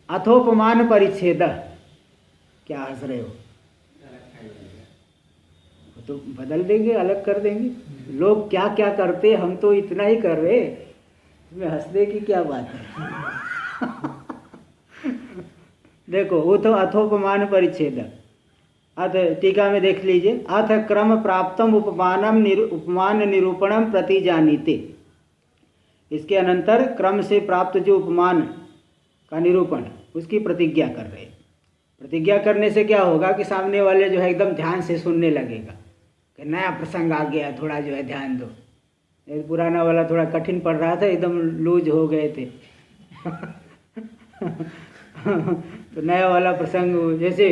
अथोपमान परिच्छेद। क्या हंस रहे हो? तो बदल देंगे, अलग कर देंगे। लोग क्या क्या करते, हम तो इतना ही कर रहे, इसमें हंसने की क्या बात है? देखो वो तो अथोपमान परिच्छेद। अथ टीका में देख लीजिए, अथ क्रम प्राप्तम उपमान निरूपणम प्रति जानीते। इसके अनंतर क्रम से प्राप्त जो उपमान का निरूपण, उसकी प्रतिज्ञा कर रहे। प्रतिज्ञा करने से क्या होगा कि सामने वाले जो है एकदम ध्यान से सुनने लगेगा कि नया प्रसंग आ गया, थोड़ा जो है ध्यान दो। पुराना वाला थोड़ा कठिन पड़ रहा था, एकदम लूज हो गए थे। तो नया वाला प्रसंग, जैसे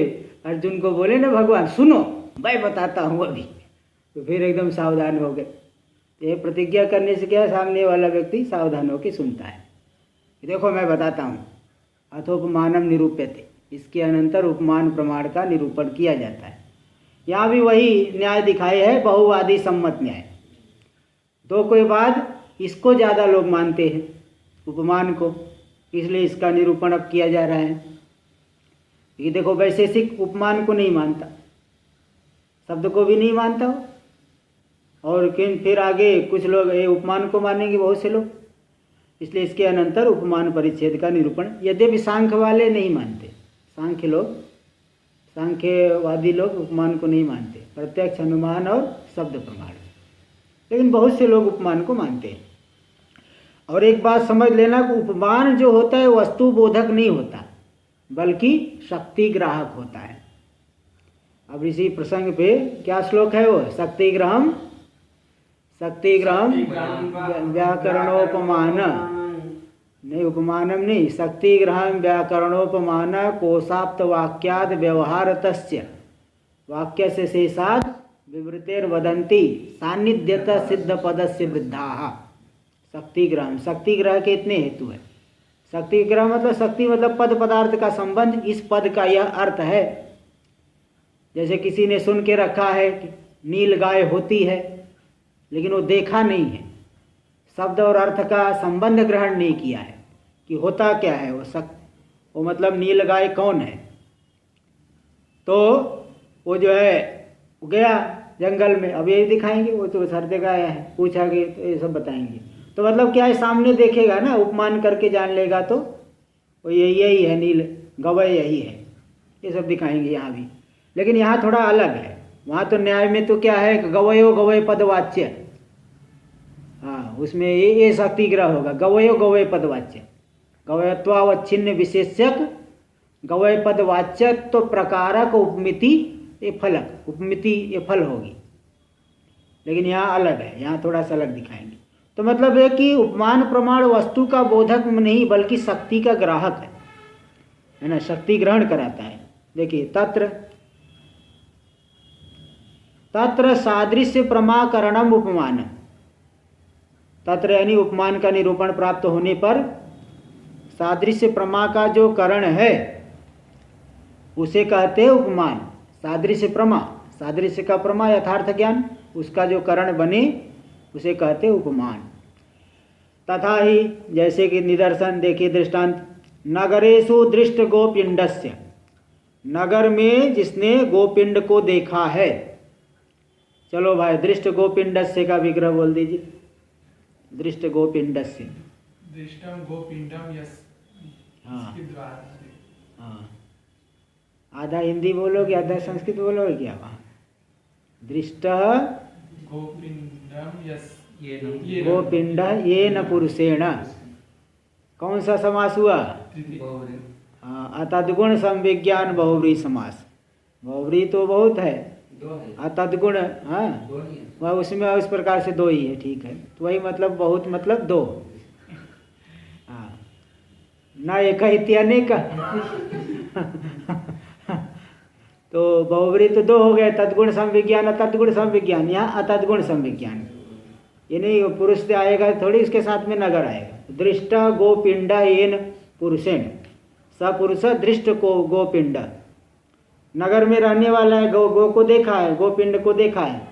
अर्जुन को बोले ना भगवान सुनो मैं बताता हूँ अभी, तो फिर एकदम सावधान हो गए। ये प्रतिज्ञा करने से क्या, सामने वाला व्यक्ति सावधान होकर सुनता है। देखो मैं बताता हूँ, अथोपमानम निरूप्यते, इसके अनंतर उपमान प्रमाण का निरूपण किया जाता है। यहाँ भी वही न्याय दिखाए है, बहुवादी सम्मत न्याय। दो के बाद इसको ज़्यादा लोग मानते हैं उपमान को, इसलिए इसका निरूपण अब किया जा रहा है। ये देखो वैशेषिक उपमान को नहीं मानता, शब्द को भी नहीं मानता हो, और फिर आगे कुछ लोग ये उपमान को मानेंगे, बहुत से लोग। इसलिए इसके अनंतर उपमान परिच्छेद का निरूपण, यद्यपि सांख्य वाले नहीं मानते, सांख्य लोग, सांख्यवादी लोग उपमान को नहीं मानते, प्रत्यक्ष अनुमान और शब्द प्रमाण, लेकिन बहुत से लोग उपमान को मानते हैं। और एक बात समझ लेना कि उपमान जो होता है वस्तु बोधक नहीं होता, बल्कि शक्ति ग्राहक होता है। अब इसी प्रसंग पे क्या श्लोक है वो, शक्तिग्रहम व्याकरणोपमान, नहीं उपमानम नहीं, शक्तिग्रहम व्याकरणोपमान कोशाप्त वाक्याद व्यवहारतस्य वाक्य से शेषाद विवृतेर वदंती सान्निध्यत सिद्ध पदस्य वृद्धाः। शक्तिग्रहम, शक्तिग्रह के इतने हेतु है। शक्तिग्रह मतलब, शक्ति मतलब पद पदार्थ का संबंध, इस पद का यह अर्थ है। जैसे किसी ने सुन के रखा है कि नील गाय होती है, लेकिन वो देखा नहीं है, शब्द और अर्थ का संबंध ग्रहण नहीं किया है कि होता क्या है वो मतलब नील गाय कौन है। तो वो जो है गया जंगल में, अब यही दिखाएंगे, वो तो हर जगह आया है, पूछा गया तो ये सब बताएंगे। तो मतलब क्या है, सामने देखेगा ना, उपमान करके जान लेगा, तो वो यही है, नील गवय यही है, ये सब दिखाएंगे यहाँ भी। लेकिन यहाँ थोड़ा अलग है, वहाँ तो न्याय में तो क्या है, गवयो गवय पदवाच्य, हाँ उसमें ये शक्तिग्रह होगा, गवयो गवय पदवाच्य, गवयत्वावच्छिन्न विशेषक गवय पदवाच्य, तो प्रकारक उपमिति ये फलक, उपमिति ये फल होगी। लेकिन यहाँ अलग है, यहाँ थोड़ा सा अलग दिखाएंगे। तो मतलब है कि उपमान प्रमाण वस्तु का बोधक नहीं, बल्कि शक्ति का ग्राहक है ना, शक्ति ग्रहण कराता है। देखिए तत्र सादृश्य प्रमाकरणम उपमान, तत्र यानी उपमान का निरूपण प्राप्त होने पर सादृश्य प्रमा का जो करण है उसे कहते हैं उपमान। सादृश्य प्रमा, सादृश्य का प्रमा यथार्थ ज्ञान, उसका जो करण बने उसे कहते उपमान। तथा ही जैसे कि निदर्शन देखिए, दृष्टांत, नगरेषु दृष्ट गोपिंडस्य, नगर में जिसने गोपिंड को देखा है। चलो भाई, दृष्ट गोपिंडस्य का विग्रह बोल दीजिए, दृष्ट गोपिंडस्य। दृष्टम गोपिंडम यस। हाँ हाँ, आधा हिंदी बोलोगे आधा संस्कृत बोलोगे क्या वहाँ? दृष्ट गोपिंडम यस, गोपिंड ये न पुरुषेण, कौन सा समास हुआ? हाँ, अतद्गुण संविज्ञान बहुव्रीहि समास। बहुव्रीहि तो बहुत है, अतद्गुण, हाँ वह उसमें उस प्रकार से दो ही है, ठीक है। तो वही मतलब बहुत मतलब दो, हाँ न एक इत्यनेक। तो बहुव्रीहि तो दो हो गए, तद्गुण संविज्ञान अतद्गुण संविज्ञान, यहाँ अतद्गुण संविज्ञान। ये नहीं पुरुष से आएगा थोड़ी, इसके साथ में नगर आएगा। दृष्ट गोपिंड येन पुरुषेण, सपुरुष दृष्ट को गोपिंड, नगर में रहने वाला है, गो को देखा है, गोपिंड को देखा है,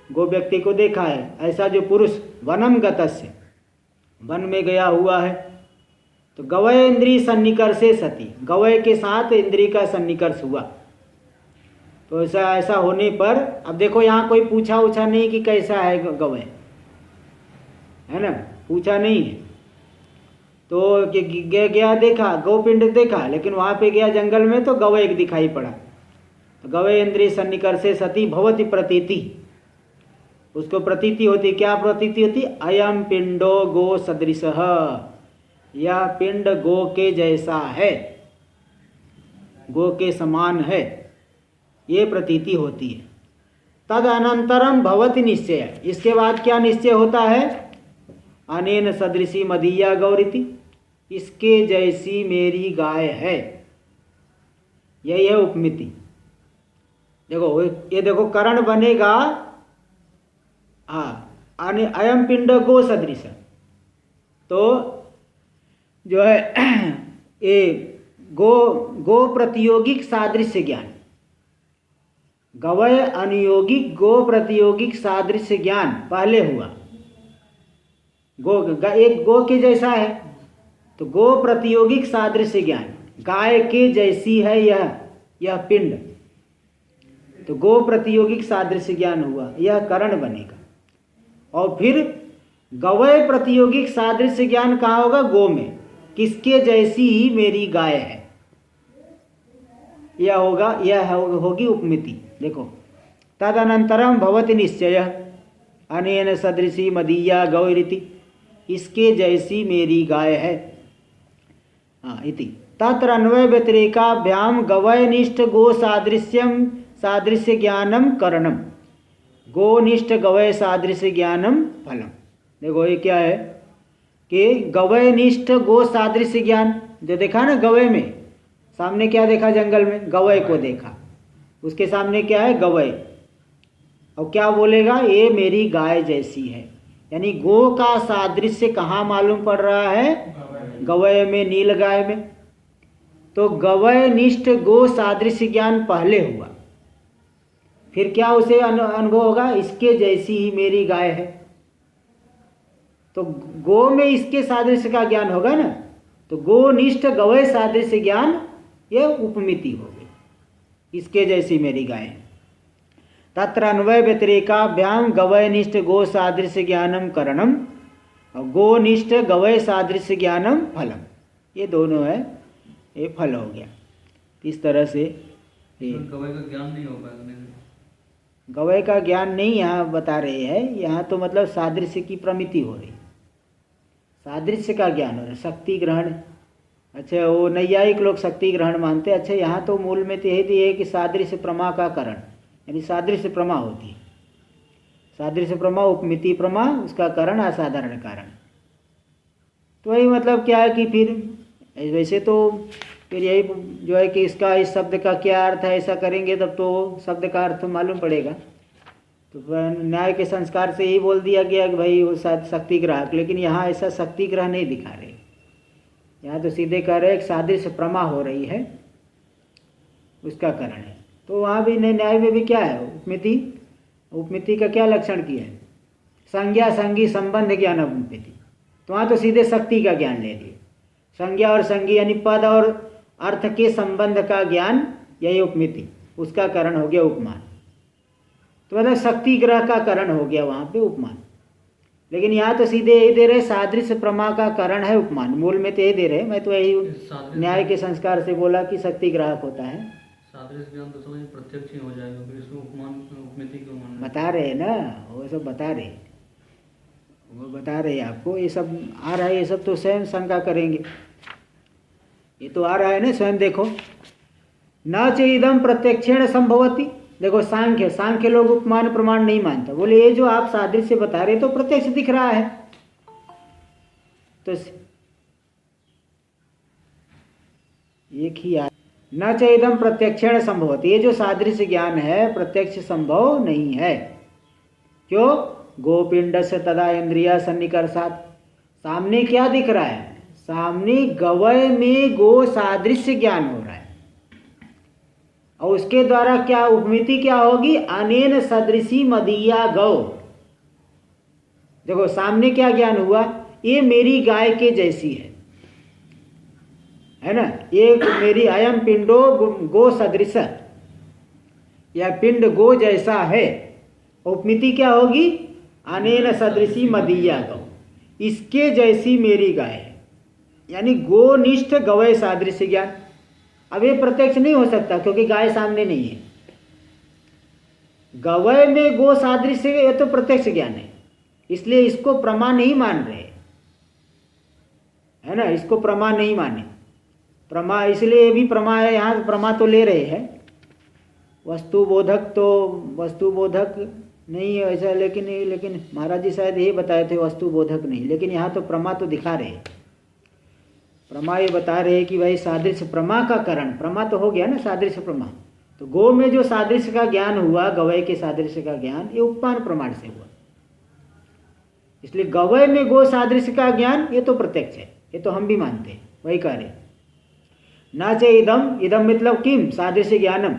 गो व्यक्ति को देखा है। ऐसा जो पुरुष वनम गतस्य, वन में गया हुआ है, तो गवय इंद्रिय सन्निकर्षे सति, गवय के साथ इंद्रिय का सन्निकर्ष हुआ। तो ऐसा ऐसा होने पर अब देखो यहाँ कोई पूछा उछा नहीं कि कैसा है गवय, है ना, पूछा नहीं है। तो गया देखा, गोपिंड देखा, लेकिन वहाँ पे गया जंगल में तो गवय दिखाई पड़ा। तो गवय इंद्रिय सन्निकर्षे सति भवति प्रतीति, उसको प्रतीति होती। क्या प्रतीति होती? अयम पिंडो गो सदृशः, यह पिंड गो के जैसा है, गो के समान है, ये प्रतीति होती है। तद अनंतरम भवति निश्चय, इसके बाद क्या निश्चय होता है? अनेन सदृशी मदीया गौरीति, इसके जैसी मेरी गाय है, यही है उपमिति। देखो ये देखो करण बनेगा, हाँ, अयम पिंड गो सदृश, तो जो है ये गो प्रतियोगिक सादृश्य ज्ञान, गवय अनुयोगिक गो प्रतियोगिक सादृश्य ज्ञान पहले हुआ। एक गो के जैसा है तो गो प्रतियोगिक सादृश्य ज्ञान, गाय के जैसी है यह पिंड, तो गो प्रतियोगिक सादृश्य ज्ञान हुआ, यह करण बनेगा। और फिर गवय प्रतियोगिक सादृश्य ज्ञान कहाँ होगा? गो में, किसके जैसी ही मेरी गाय है, यह होगा, यह होगी उपमिति। देखो तदनंतरम भवति निश्चय अनेन सदृशी मदीया गौरीति, इसके जैसी मेरी गाय है। हाँ इति तत्र अन्वय व्यतिरेकाभ्याम गवयनिष्ठ गो सादृश्य ज्ञानम करणम, गोनिष्ठ गवय सादृश्य ज्ञानम फलम। देखो ये क्या है कि गवयनिष्ठ गो सादृश्य ज्ञान जो देखा ना, गवय में सामने क्या देखा? जंगल में गवय को देखा, उसके सामने क्या है? गवय, और क्या बोलेगा? ये मेरी गाय जैसी है। यानी गो का सादृश्य कहाँ मालूम पड़ रहा है? गवय में, नील गाय में। तो गवय निष्ठ गो सादृश्य ज्ञान पहले हुआ, फिर क्या उसे अनुभव होगा? इसके जैसी ही मेरी गाय है। तो गो में इसके सादृश्य का ज्ञान होगा ना, तो गो निष्ठ गवय सादृश्य ज्ञान यह उपमिति हो गई, इसके जैसी मेरी गाय है। तत्र अन्वय व्यतिरेकाभ्याम गवयनिष्ठ गो सादृश्य ज्ञानम करणम और गोनिष्ठ गवय सादृश्य ज्ञानम फलम, ये दोनों है, ये फल हो गया। इस तरह से गवय का ज्ञान नहीं हो पाएगा। गवय का ज्ञान नहीं यहाँ बता रहे हैं, यहाँ तो मतलब सादृश्य की प्रमिति हो रही, सादृश्य का ज्ञान हो रहा है, शक्ति ग्रहण। अच्छा वो नैयायिक लोग शक्ति ग्रहण मानते हैं। अच्छा यहाँ तो मूल में तो यही है कि सादृश्य प्रमा का करण, यानी सादृश्य प्रमा होती है, सादृश्य प्रमा उपमिति प्रमा, उसका करण असाधारण कारण। तो वही मतलब क्या है कि फिर वैसे तो फिर यही जो है कि इसका इस शब्द का क्या अर्थ है, ऐसा करेंगे तब तो शब्द का अर्थ मालूम पड़ेगा। तो न्याय के संस्कार से यही बोल दिया गया कि भाई वो शक्ति ग्राहक, लेकिन यहाँ ऐसा शक्ति ग्रह नहीं दिखा रहे, यहाँ तो सीधे कह रहे एक सादृश्य प्रमा हो रही है, उसका कारण है। तो वहाँ भी न्याय में भी क्या है? उपमिति, उपमिति का क्या लक्षण किया है? संज्ञा संगी संबंध ज्ञान उपमिति। तो वहाँ तो सीधे शक्ति का ज्ञान ले लिए, संज्ञा और संगी यानी पद और अर्थ के संबंध का ज्ञान, यही उपमिति, उसका कारण हो गया उपमान। तो मतलब शक्ति ग्रह का कारण हो गया वहाँ पे उपमान। लेकिन यहाँ तो सीधे यही दे रहे सादृश्य प्रमा का कारण है उपमान, मूल में तो यही दे रहे। मैं तो यही न्याय के संस्कार से बोला कि शक्ति ग्राहक होता है। सादृश्य ज्ञान तो समझ प्रत्यक्ष ही हो जाएगा, फिर इसको उपमान उपमिति क्यों मानना? बता रहे ना, वो सब बता रहे, वो बता रहे आपको, ये सब आ रहा है, ये सब तो स्वयं शंका करेंगे, ये तो आ रहा है ना, स्वयं देखो। न चेदम प्रत्यक्षेण संभवती, देखो सांख्य लोग उपमान प्रमाण नहीं मानता, बोले ये जो आप सादृश्य बता रहे तो प्रत्यक्ष दिख रहा है। तो एक ही न चेदम प्रत्यक्षेण संभवती, ये जो सादृश्य ज्ञान है प्रत्यक्ष संभव नहीं है। क्यों? गोपिंड से तदा इंद्रिया सन्निकर्षात्, सामने क्या दिख रहा है? सामने गवय में गो सादृश्य ज्ञान हो रहा है, और उसके द्वारा क्या उपमिति क्या होगी? अनेन सदृशी मदीया गौ। देखो सामने क्या ज्ञान हुआ? ये मेरी गाय के जैसी है, है ना। एक मेरी अयम पिंडो गो सदृश, यह पिंड गो जैसा है। उपमिति क्या होगी? अनेन सदृशी मदीया गौ, इसके जैसी मेरी गाय है, यानी गोनिष्ठ गवय सादृश्य ज्ञान। अब ये प्रत्यक्ष नहीं हो सकता क्योंकि गाय सामने नहीं है। गवय में गो सादृश्य ये तो प्रत्यक्ष ज्ञान है, इसलिए इसको प्रमाण नहीं मान रहे, है ना। इसको प्रमाण नहीं माने, प्रमा इसलिए भी प्रमा है, यहाँ प्रमा तो ले रहे हैं। वस्तु बोधक तो वस्तु बोधक नहीं है ऐसा, लेकिन महाराज जी शायद ये बताए थे वस्तु बोधक नहीं, लेकिन यहाँ तो प्रमा तो दिखा रहे हैं। प्रमा ये बता रहे हैं कि भाई सादृश्य प्रमा का कारण, प्रमा तो हो गया ना सादृश्य प्रमा। तो गो में जो सादृश्य का ज्ञान हुआ, गवय के सादृश्य का ज्ञान, ये उपमान प्रमाण से हुआ। इसलिए गवय में गो सादृश्य का ज्ञान ये तो प्रत्यक्ष है, ये तो हम भी मानते हैं। वही कह रहे न चे इदम, इदम मतलब किम सादृश्य ज्ञानम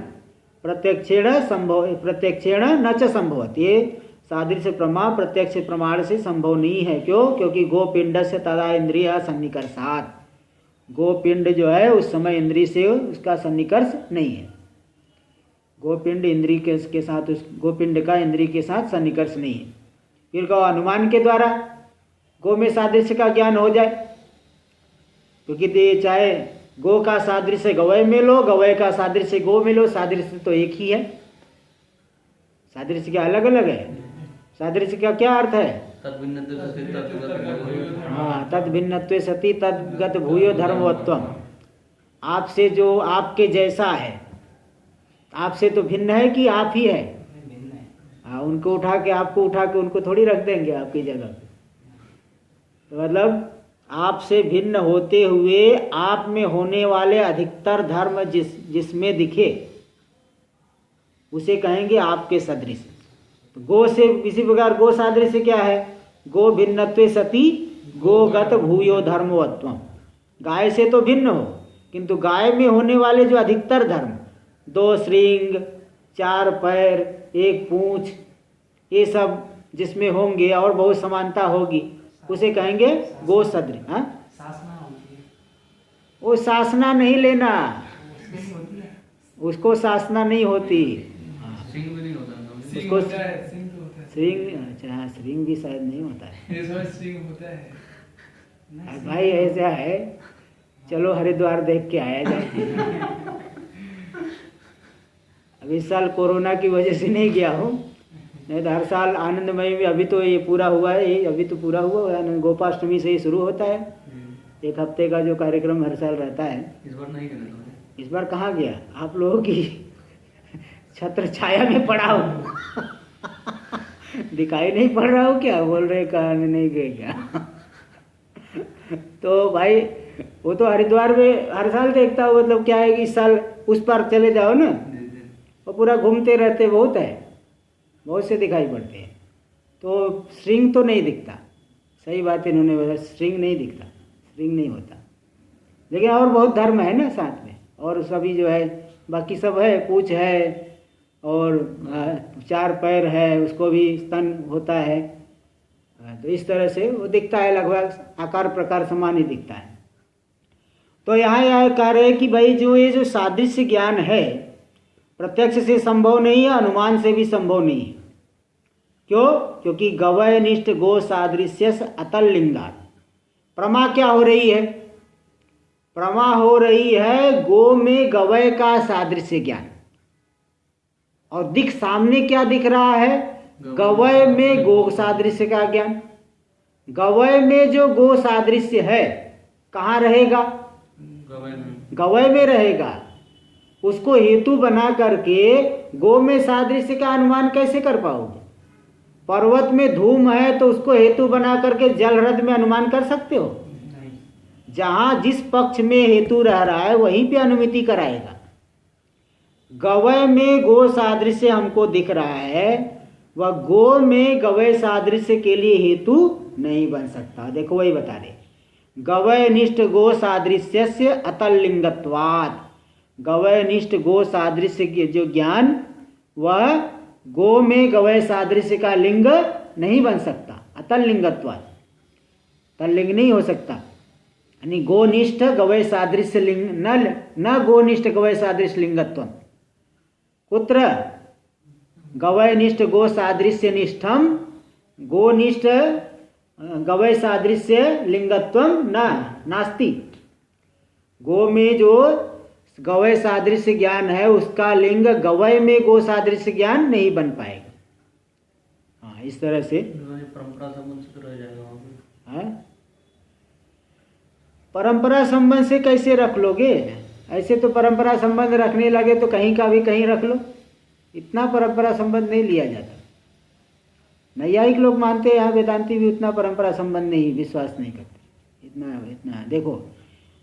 प्रत्यक्षेण संभव, प्रत्यक्षेण न च संभवत। ये सादृश्य प्रमा प्रत्यक्ष प्रमाण से संभव नहीं है। क्यों? क्योंकि गोपिंड से तदा इंद्रिय सन्निकर्षात्, गोपिंड जो है उस समय इंद्रिय से उसका सन्निकर्ष नहीं है। गोपिंड इंद्रिय के साथ, उस गोपिंड का इंद्रिय के साथ सन्निकर्ष नहीं है। फिर कहो अनुमान के द्वारा गो में सादृश्य का ज्ञान हो जाए, क्योंकि चाहे गो का सादृश्य गवय में लो, गवय का सादृश्य गो में लो, सादृश्य तो एक ही है। सादृश्य क्या अलग अलग है? सादृश्य का क्या अर्थ है? हाँ, तद भिन्नत्वे सति तद्गत भूयो धर्मवत्वम। आपसे जो आपके जैसा है, आपसे तो भिन्न है कि आप ही है? हाँ, उनको उठा के आपको उठा के उनको थोड़ी रख देंगे आपकी जगह पे। तो मतलब आपसे भिन्न होते हुए आप में होने वाले अधिकतर धर्म जिसमें दिखे उसे कहेंगे आपके सदृश। तो गो से इसी प्रकार गो सादृश्य क्या है? गो भिन्नत्वे सति गोगत भूयो धर्मवत्वम। गाय से तो भिन्न हो, किंतु गाय में होने वाले जो अधिकतर धर्म, 2 श्रृंग, 4 पैर, 1 पूंछ, ये सब जिसमें होंगे और बहुत समानता होगी, उसे कहेंगे गो सदृश। हाँ, वो सासना नहीं लेना, उसको सासना नहीं होती। उसको श्रृंग, अच्छा हाँ, श्रृंग भी शायद नहीं होता है। भाई ऐसा है, चलो हरिद्वार देख के आया जाए। अब इस साल कोरोना की वजह से नहीं गया हूँ, नहीं तो हर साल आनंदमय में। अभी तो ये पूरा हुआ है, ये अभी तो पूरा हुआ है, गोपाष्टमी से ही शुरू होता है। 1 हफ्ते का जो कार्यक्रम हर साल रहता है। इस बार नहीं गए? इस बार कहाँ गया? आप लोगों की छत्र छाया में पड़ा हूँ। दिखाई नहीं पड़ रहा हूँ क्या? बोल रहे कहा नहीं गए क्या? तो भाई वो तो हरिद्वार में हर साल देखता हूँ। मतलब क्या है कि इस साल उस पार चले जाओ ना, वो पूरा घूमते रहते, बहुत है, बहुत से दिखाई पड़ते हैं। तो श्रृंग तो नहीं दिखता, सही बात है इन्होंने बताया, श्रृंग नहीं दिखता, श्रृंग नहीं होता। लेकिन और बहुत धर्म है ना साथ में, और सभी जो है बाकी सब है, पूंछ है और 4 पैर है, उसको भी स्तन होता है। तो इस तरह से वो दिखता है, लगभग आकार प्रकार समान ही दिखता है। तो यहाँ यह कह रहे हैं कि भाई जो ये जो सादृश्य ज्ञान है प्रत्यक्ष से संभव नहीं है, अनुमान से भी संभव नहीं है। क्यों? क्योंकि गवय निष्ठ गो सादृश्य अतल लिंगात। प्रमा क्या हो रही है? प्रमा हो रही है गो में गवय का सादृश्य ज्ञान, और दिख सामने क्या दिख रहा है? गवय में गो सादृश्य का ज्ञान। गवय में जो गो सादृश्य है कहाँ रहेगा? गवय में रहेगा। उसको हेतु बना करके गो में सादृश्य का अनुमान कैसे कर पाओगे? पर्वत में धूम है तो उसको हेतु बना करके जल ह्रद में अनुमान कर सकते हो? जहां जिस पक्ष में हेतु रह रहा है वहीं पे अनुमिति कराएगा। गवय में गो सादृश्य हमको दिख रहा है, वह गो में गवय सादृश्य के लिए हेतु नहीं बन सकता। देखो वही बता रहे, गवय निष्ठ गो सादृश्य से अतल लिंगत्वात्। गवय निष्ठ गो सादृश्य के जो ज्ञान, वह गो में गवय सादृश्य का लिंग नहीं बन सकता, अतल लिंगत्वात्, तल्लिंग नहीं हो सकता। यानी गोनिष्ठ गवय सादृश्य लिंग न गोनिष्ठ गवय सादृश्य लिंगत्व कुत्र गवयनिष्ठ गो सादृश्य निष्ठम गोनिष्ठ गवय सादृश्य लिंगत्व न नास्ति। गो में जो गवय सादृश्य ज्ञान है उसका लिंग गवय में गो सादृश्य ज्ञान नहीं बन पाएगा। हाँ, इस तरह से परंपरा संबंध से तो रह जाएगा वहाँ पे। हाँ, परंपरा संबंध से कैसे रख लोगे? ऐसे तो परंपरा संबंध रखने लगे तो कहीं का भी कहीं रख लो, इतना परंपरा संबंध नहीं लिया जाता। नैयायिक लोग मानते हैं, यहाँ वेदांती भी उतना परंपरा संबंध नहीं, विश्वास नहीं करते। इतना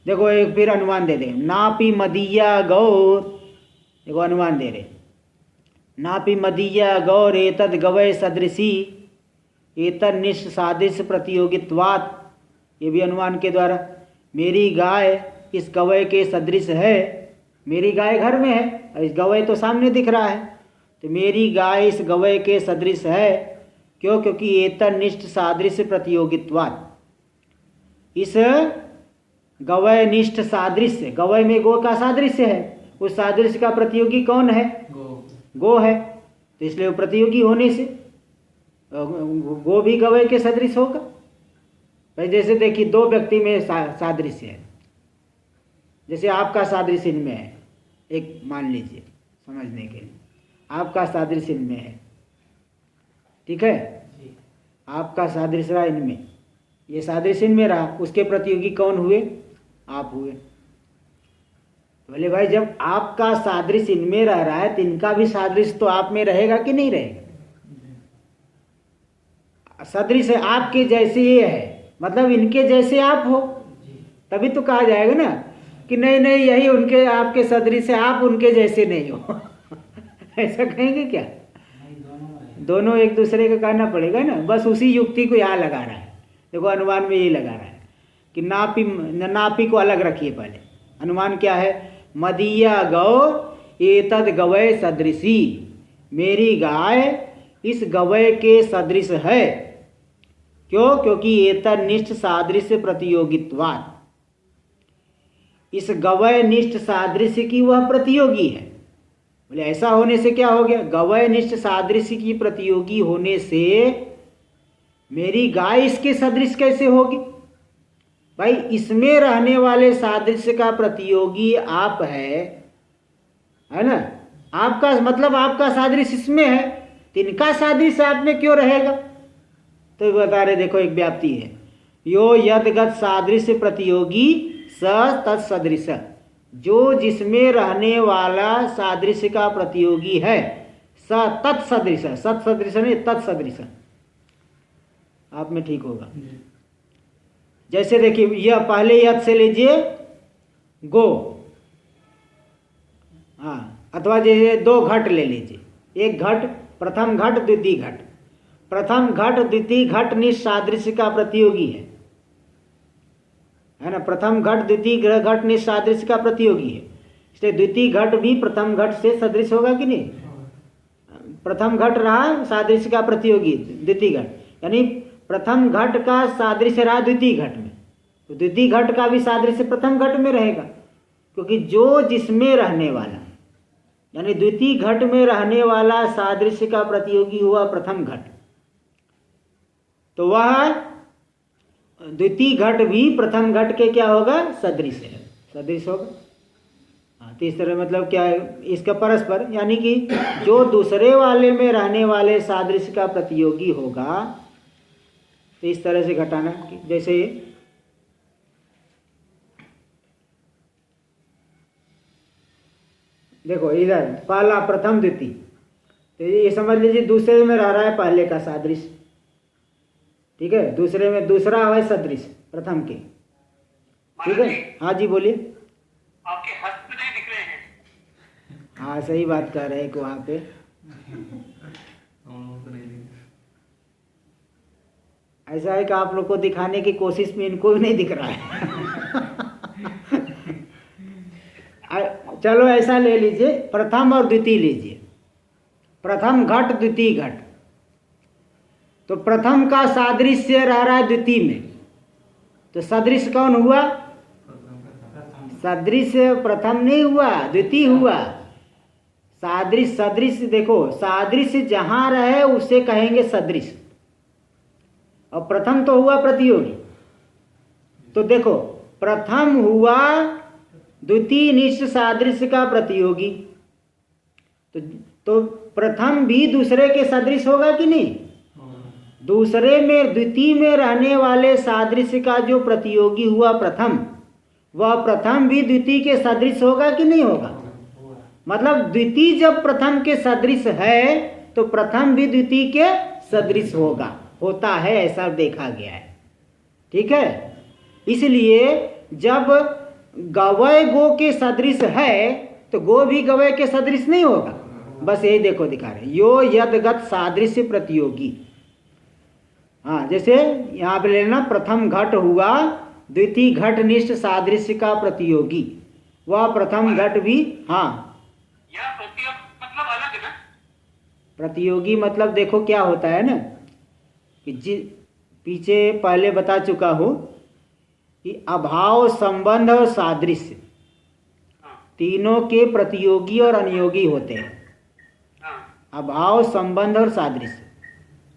देखो एक फिर अनुमान दे दे। नापि मदीया गौर, देखो अनुमान दे रहे, नापि मदीया गौर एतद गवय सदृशी एतद निष्ठ सादृश्य प्रतियोगित्वात्, ये भी अनुमान के द्वारा। मेरी गाय इस गवय के सदृश है, मेरी गाय घर में है और इस गवय तो सामने दिख रहा है, तो मेरी गाय इस गवय के सदृश है। क्यों? क्योंकि एतद निष्ठ सादृश्य प्रतियोगित्वात्, इस गवय निष्ठ सादृश्य, गवय में गो का सादृश्य है, उस सादृश्य का प्रतियोगी कौन है? गो है, तो इसलिए वो प्रतियोगी होने से गो भी गवय के सदृश होगा। भाई जैसे देखिए दो व्यक्ति में सादृश्य है, जैसे आपका सादृश्य इनमें है, एक मान लीजिए समझने के लिए, आपका सादृश्य इनमें है, ठीक है, आपका सादृश्य रहा इनमें, ये सादृश्य इनमें रहा, उसके प्रतियोगी कौन हुए? आप हुए। बोले भाई जब आपका सादृश्य इनमें रह रहा है तो इनका भी सादृश्य तो आप में रहेगा कि नहीं रहेगा? सदृश्य आपके जैसे ये है, मतलब इनके जैसे आप हो, तभी तो कहा जाएगा ना कि नहीं यही उनके आपके सदृश है, आप उनके जैसे नहीं हो। ऐसा कहेंगे क्या? दोनों एक दूसरे का कहना पड़ेगा ना। बस उसी युक्ति को यहाँ लगा रहा है, देखो अनुमान में यही लगा रहा है कि नापी को अलग रखिए। पहले अनुमान क्या है? मदीया गौ एतद गवय सदृशी, मेरी गाय इस गवय के सदृश है। क्यों? क्योंकि एतद निष्ठ सादृश्य प्रतियोगित्वात्, इस गवय निष्ठ सादृश्य की वह प्रतियोगी है। बोले ऐसा होने से क्या हो गया? गवय निष्ठ सादृश्य की प्रतियोगी होने से मेरी गाय इसके सदृश कैसे होगी? भाई इसमें रहने वाले सादृश्य का प्रतियोगी आप है ना, आपका मतलब आपका सादृश्य इसमें है, तो इनका सादृश्य आप में क्यों रहेगा? तो बता रहे देखो एक व्याप्ति है, यो यदगत सादृश्य प्रतियोगी स तत्सदृश, जो जिसमें रहने वाला सादृश्य का प्रतियोगी है, स तत्सदृश, सत्सदृश नहीं तत्सदृश, आप में ठीक होगा। जैसे देखिए यह पहले यद से लीजिए गो, हाँ, अथवा जैसे दो घट ले लीजिए, एक घट, प्रथम घट द्वितीय घट, प्रथम घट द्वितीय घट निष्ठ सादृश्य का प्रतियोगी है ना, प्रथम घट द्वितीय घट निष्ठ सादृश्य का प्रतियोगी है, इसलिए द्वितीय घट भी प्रथम घट से सदृश होगा कि नहीं? प्रथम घट रहा सादृश्य का प्रतियोगी द्वितीय घट, यानी प्रथम घट का सादृश्य रहा द्वितीय घट में, तो द्वितीय घट का भी सादृश्य प्रथम घट में रहेगा, क्योंकि जो जिसमें रहने वाला, यानी द्वितीय घट में रहने वाला सादृश्य का प्रतियोगी हुआ प्रथम घट, तो वह द्वितीय घट भी प्रथम घट के क्या होगा? सदृश है, सदृश होगा। हाँ, तो इस तरह मतलब क्या है इसका परस्पर, यानी कि जो दूसरे वाले में रहने वाले सादृश्य का प्रतियोगी होगा, तो इस तरह से घटाना, जैसे देखो इधर पहला प्रथम द्वितीय, तो ये समझ लीजिए दूसरे में रह रहा है पहले का सादृश्य, ठीक है, दूसरे में दूसरा है सदृश प्रथम के, ठीक है। हाँ जी बोलिए। आपके हस्त नहीं दिख रहे हैं। हाँ सही बात कर रहे हैं कि वहाँ पे ऐसा है कि आप लोग को दिखाने की कोशिश में इनको भी नहीं दिख रहा है। चलो ऐसा ले लीजिए, प्रथम और द्वितीय लीजिए, प्रथम घट द्वितीय घट, तो प्रथम का सादृश्य रह रहा है द्वितीय में, तो सदृश कौन हुआ? सदृश प्रथम नहीं हुआ, द्वितीय हुआ। सादृश सदृश, देखो सादृश जहां रहे उसे कहेंगे सदृश, और प्रथम तो हुआ प्रतियोगी। तो देखो प्रथम हुआ द्वितीय निष्ठ सादृश्य का प्रतियोगी, तो प्रथम भी दूसरे के सदृश होगा कि नहीं? दूसरे में द्वितीय में रहने वाले सादृश्य का जो प्रतियोगी हुआ प्रथम, वह प्रथम भी द्वितीय के सदृश होगा कि नहीं होगा? मतलब द्वितीय जब प्रथम के सदृश है तो प्रथम भी द्वितीय के सदृश होता है, ऐसा देखा गया है। ठीक है, इसलिए जब गवय गो के सदृश है तो गो भी गवय के सदृश नहीं होगा। बस यही देखो दिखा रहे, यो यदगत सादृश्य प्रतियोगी। हाँ, जैसे यहाँ पे लेना प्रथम घट हुआ द्वितीय घट निष्ठ सादृश्य का प्रतियोगी, वह प्रथम घट भी। हाँ, यह प्रतियोगी मतलब अलग है ना? प्रतियोगी मतलब देखो क्या होता है ना, कि पीछे पहले बता चुका हूँ कि अभाव, संबंध और सादृश्य तीनों के प्रतियोगी और अनुयोगी होते हैं। अभाव, संबंध और सादृश्य।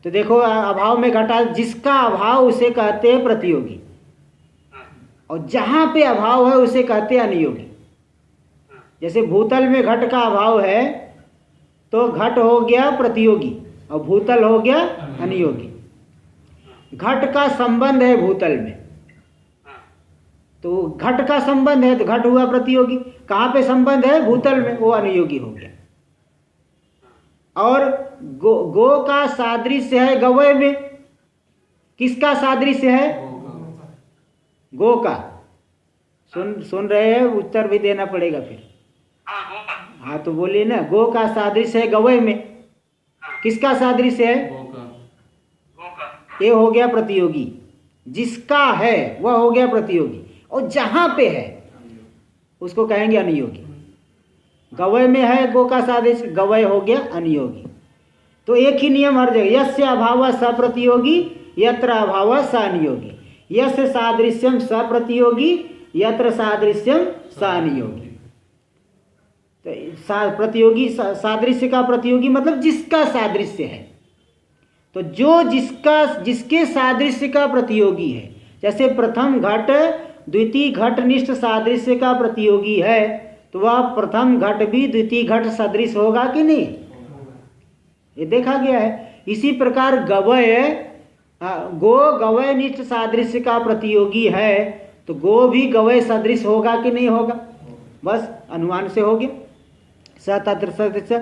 तो देखो अभाव में घटा, जिसका अभाव उसे कहते हैं प्रतियोगी, और जहाँ पे अभाव है उसे कहते हैं अनुयोगी। जैसे भूतल में घट का अभाव है तो घट हो गया प्रतियोगी और भूतल हो गया अनुयोगी। घट का संबंध है भूतल में, तो घट का संबंध है तो घट हुआ प्रतियोगी। कहाँ पे संबंध है? भूतल में, वो अनुयोगी हो गया। और गो का सादृश्य है गवय में। किसका सादृश्य है? गो का। सुन रहे हैं? उत्तर भी देना पड़ेगा फिर। हाँ तो बोलिए ना, गो का सादृश्य है गवय में। किसका सादृश्य है? ये हो गया प्रतियोगी। जिसका है वह हो गया प्रतियोगी, और जहां पे है उसको कहेंगे अनुयोगी। गवय में है गो का सादृश्य, गवय हो गया अनुयोगी। तो एक ही नियम हर जगह, यस्य अभाव स प्रतियोगी यत्र अभाव स अनुयोगी, यस्य सादृश्यम स प्रतियोगी यत्र सादृश्यम स अनुयोगी। तो प्रतियोगी, सादृश्य का प्रतियोगी मतलब जिसका सादृश्य है। तो जो जिसके सादृश्य का प्रतियोगी है, जैसे प्रथम घट द्वितीय घट निष्ठ सादृश्य का प्रतियोगी है, तो वह प्रथम घट भी द्वितीय घट सदृश होगा कि नहीं? ये देखा गया है। इसी प्रकार गो गवय निष्ठ सादृश्य का प्रतियोगी है, तो गो भी गवय सदृश होगा कि नहीं होगा? बस अनुमान से हो गया। सतत्र सदृश,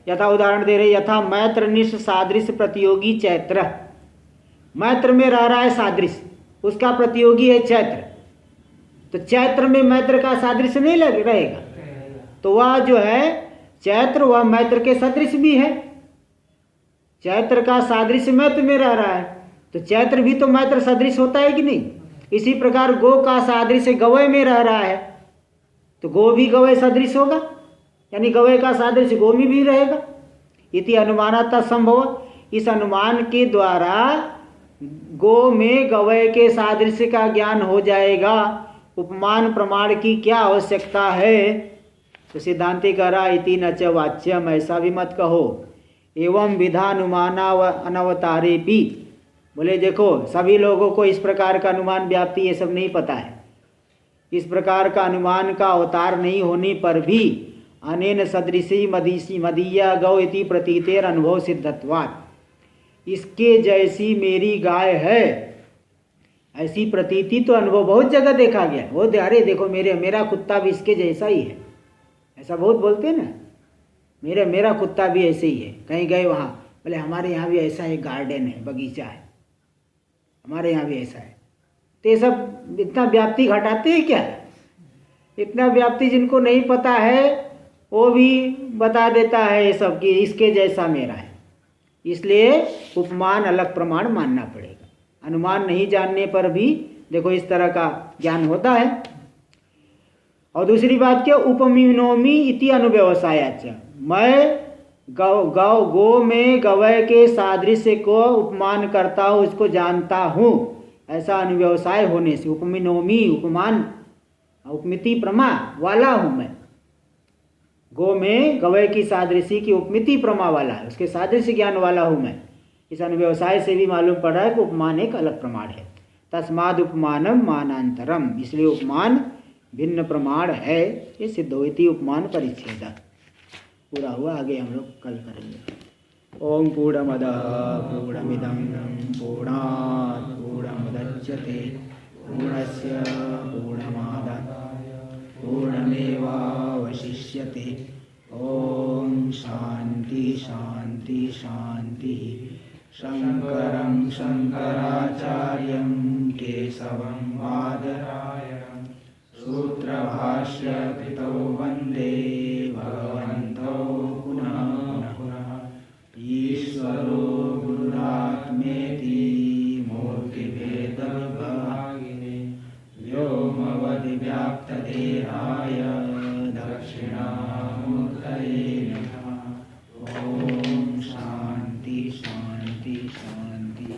यथा उदाहरण दे रहे, यथा मैत्र निष्ठ सादृश्य प्रतियोगी चैत्र। मैत्र में रह रहा है सादृश्य, उसका प्रतियोगी है चैत्र। तो चैत्र में मैत्र का सादृश्य नहीं रहेगा, तो वह जो है चैत्र, वह मैत्र के सदृश भी है। चैत्र का सादृश्य मैत्र में रह रहा है, तो चैत्र भी तो मैत्र सदृश होता है कि नहीं? इसी प्रकार गो का सादृश्य गवय में रह रहा है, तो गो भी गवय सदृश होगा, यानी गवय का सादृश्य गो में भी रहेगा। इति अनुमानतः संभव। इस अनुमान के द्वारा गो में गवय के सादृश्य का ज्ञान हो जाएगा। उपमान प्रमाण की क्या आवश्यकता है? तो सिद्धांति कह रहा, इति न च वाच्यम, ऐसा भी मत कहो। एवं विधानुमाना अनवतारे भी, बोले देखो सभी लोगों को इस प्रकार का अनुमान व्याप्ति ये सब नहीं पता है। इस प्रकार का अनुमान का अवतार नहीं होने पर भी अनेन सदृशी मदीसी मदीया गौ इति प्रतीतेर अनुभव सिद्धत्वात्, इसके जैसी मेरी गाय है ऐसी प्रतीति तो अनुभव बहुत जगह देखा गया। वो अरे देखो मेरा कुत्ता भी इसके जैसा ही है, ऐसा बहुत बोलते हैं ना, मेरा कुत्ता भी ऐसे ही है। कहीं गए वहाँ बोले हमारे यहाँ भी ऐसा एक गार्डन है, बगीचा है, हमारे यहाँ भी ऐसा है। तो ये सब इतना व्याप्ति घटाते हैं क्या? इतना व्याप्ति जिनको नहीं पता है वो भी बता देता है ये सब कि इसके जैसा मेरा है। इसलिए उपमान अलग प्रमाण मानना पड़ेगा। अनुमान नहीं जानने पर भी देखो इस तरह का ज्ञान होता है। और दूसरी बात क्या, उपमिनोमी इति अनुव्यवसायाच, मैं गो में गवय के सादृश्य को उपमान करता हूँ, उसको जानता हूँ, ऐसा अनुव्यवसाय होने से उपमिनोमी, उपमान उपमिति प्रमा वाला हूं मैं। गो में गवय की सादृशी की उपमिति प्रमा वाला है, उसके सादृश्य ज्ञान वाला हूं मैं। इस अनुव्यवसाय से भी मालूम पड़ रहा है कि उपमान एक अलग प्रमाण है। तस्माद उपमानम मानांतरम, इसलिए उपमान भिन्न प्रमाण है। ये सिद्ध हुई थी उपमान परिच्छेद। पूरा हुआ, आगे हम लोग कल करेंगे। ओम पूर्णमदः पूर्णमिदं पूर्णात् पूर्णमुदच्यते पूर्णस्य पूर्णमादाय पूर्णमेवावशिष्यते। ओम शांति शांति शांति। शंकरं शंकराचार्यं केशवं बादरायणं सूत्रभाष्य कृतौ वन्दे भगवन्